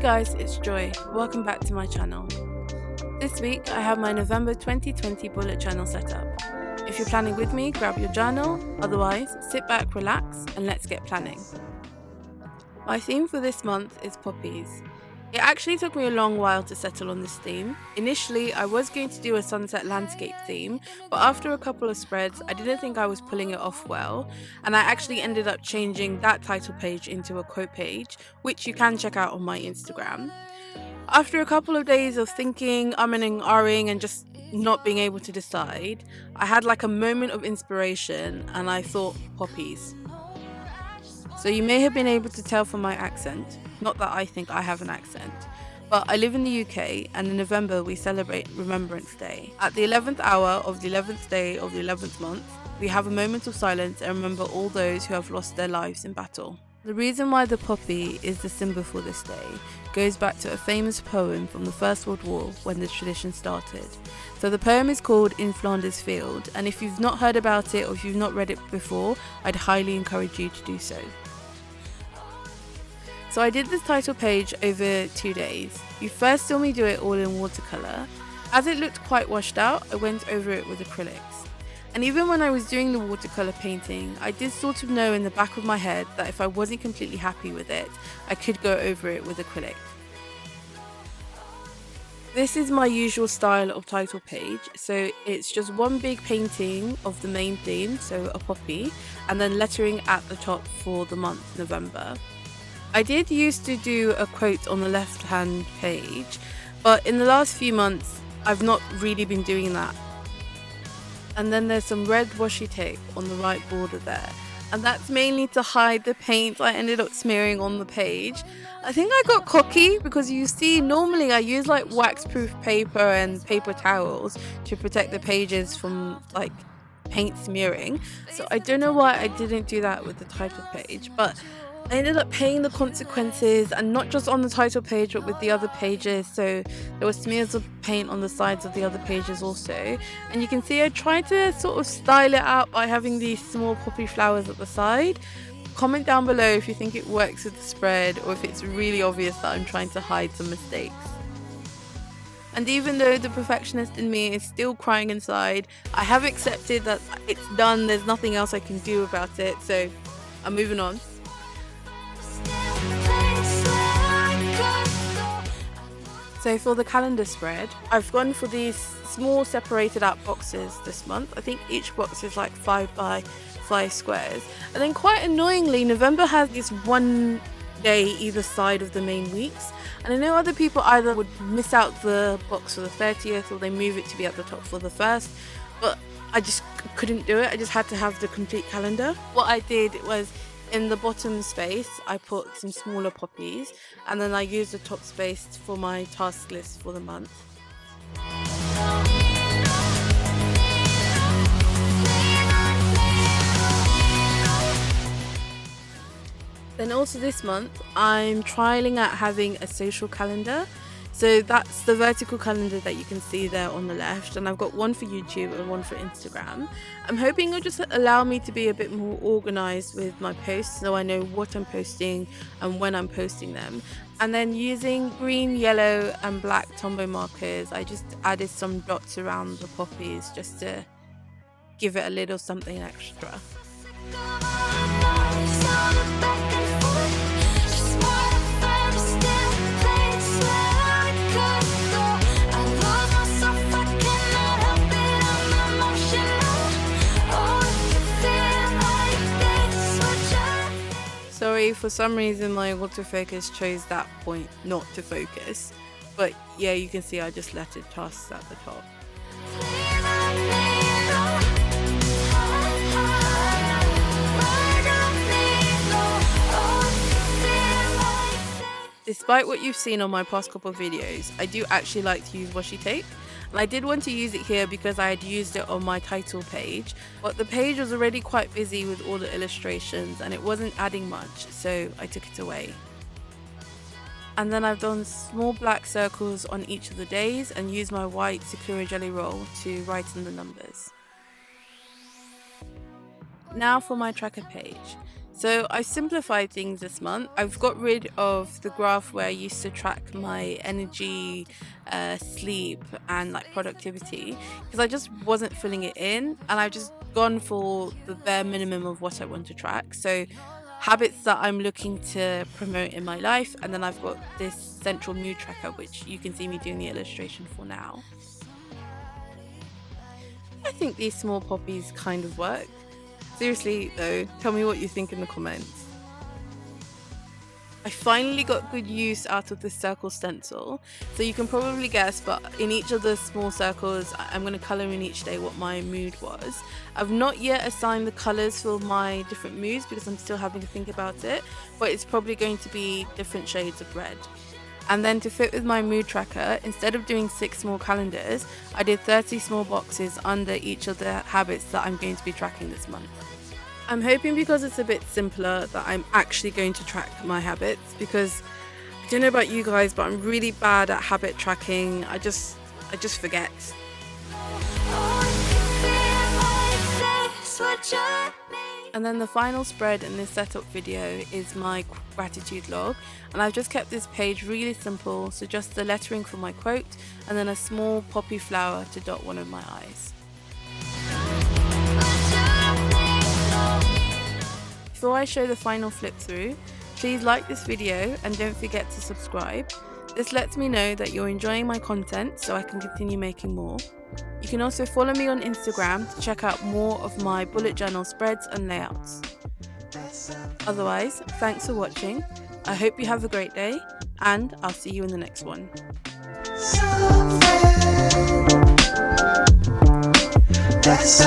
guys, it's Joy. Welcome back to my channel. This week I have my November 2020 bullet journal set up. If you're planning with me, grab your journal, otherwise sit back, relax and let's get planning. My theme for this month is poppies. It actually took me a long while to settle on this theme. Initially I was going to do a sunset landscape theme, but after a couple of spreads I didn't think I was pulling it off well, and I actually ended up changing that title page into a quote page, which you can check out on my Instagram. After a couple of days of thinking, umming and ahhing and just not being able to decide, I had like a moment of inspiration and I thought poppies. So you may have been able to tell from my accent, not that I think I have an accent, but I live in the UK and in November we celebrate Remembrance Day. At the 11th hour of the 11th day of the 11th month, we have a moment of silence and remember all those who have lost their lives in battle. The reason why the poppy is the symbol for this day goes back to a famous poem from the First World War when the tradition started. So the poem is called In Flanders Field, and if you've not heard about it or if you've not read it before, I'd highly encourage you to do so. So I did this title page over 2 days. You first saw me do it all in watercolour. As it looked quite washed out, I went over it with acrylics. And even when I was doing the watercolour painting, I did sort of know in the back of my head that if I wasn't completely happy with it, I could go over it with acrylic. This is my usual style of title page, so it's just one big painting of the main theme, so a poppy, and then lettering at the top for the month November. I did used to do a quote on the left hand page, but in the last few months I've not really been doing that. And then there's some red washi tape on the right border there, and that's mainly to hide the paint I ended up smearing on the page. I think I got cocky because you see normally I use like wax-proof paper and paper towels to protect the pages from like paint smearing, so I don't know why I didn't do that with the title page, but I ended up paying the consequences, and not just on the title page but with the other pages. So there were smears of paint on the sides of the other pages also, and you can see I tried to sort of style it out by having these small poppy flowers at the side. Comment down below if you think it works with the spread or if it's really obvious that I'm trying to hide some mistakes. And even though the perfectionist in me is still crying inside, I have accepted that it's done, there's nothing else I can do about it, so I'm moving on. So for the calendar spread, I've gone for these small separated out boxes this month. I think each box is like 5 by 5 squares. And then quite annoyingly, November has this one day either side of the main weeks. And I know other people either would miss out the box for the 30th or they move it to be at the top for the 1st. But I just couldn't do it. I just had to have the complete calendar. What I did was, in the bottom space I put some smaller poppies, and then I used the top space for my task list for the month. Then also this month I'm trialing at having a social calendar. So that's the vertical calendar that you can see there on the left, and I've got one for YouTube and one for Instagram. I'm hoping it'll just allow me to be a bit more organised with my posts, so I know what I'm posting and when I'm posting them. And then using green, yellow and black Tombow markers, I just added some dots around the poppies just to give it a little something extra. Sorry, for some reason my autofocus chose that point not to focus, but yeah, you can see I just lettered tasks at the top. Despite what you've seen on my past couple of videos, I do actually like to use washi tape. And I did want to use it here because I had used it on my title page, but the page was already quite busy with all the illustrations and it wasn't adding much, so I took it away. And then I've done small black circles on each of the days and used my white Sakura jelly roll to write in the numbers. Now for my tracker page. So I simplified things this month. I've got rid of the graph where I used to track my energy, sleep, and like productivity because I just wasn't filling it in, and I've just gone for the bare minimum of what I want to track. So habits that I'm looking to promote in my life, and then I've got this central mood tracker, which you can see me doing the illustration for now. I think these small poppies kind of work. Seriously though, tell me what you think in the comments. I finally got good use out of this circle stencil, so you can probably guess, but in each of the small circles I'm going to colour in each day what my mood was. I've not yet assigned the colours for my different moods because I'm still having to think about it, but it's probably going to be different shades of red. And then to fit with my mood tracker, instead of doing 6 small calendars, I did 30 small boxes under each of the habits that I'm going to be tracking this month. I'm hoping because it's a bit simpler that I'm actually going to track my habits, because I don't know about you guys, but I'm really bad at habit tracking. I just forget. And then the final spread in this setup video is my gratitude log, and I've just kept this page really simple, so just the lettering for my quote and then a small poppy flower to dot one of my eyes. Before I show the final flip through, please like this video and don't forget to subscribe. This lets me know that you're enjoying my content so I can continue making more. You can also follow me on Instagram to check out more of my bullet journal spreads and layouts. Otherwise, thanks for watching. I hope you have a great day, and I'll see you in the next one. That's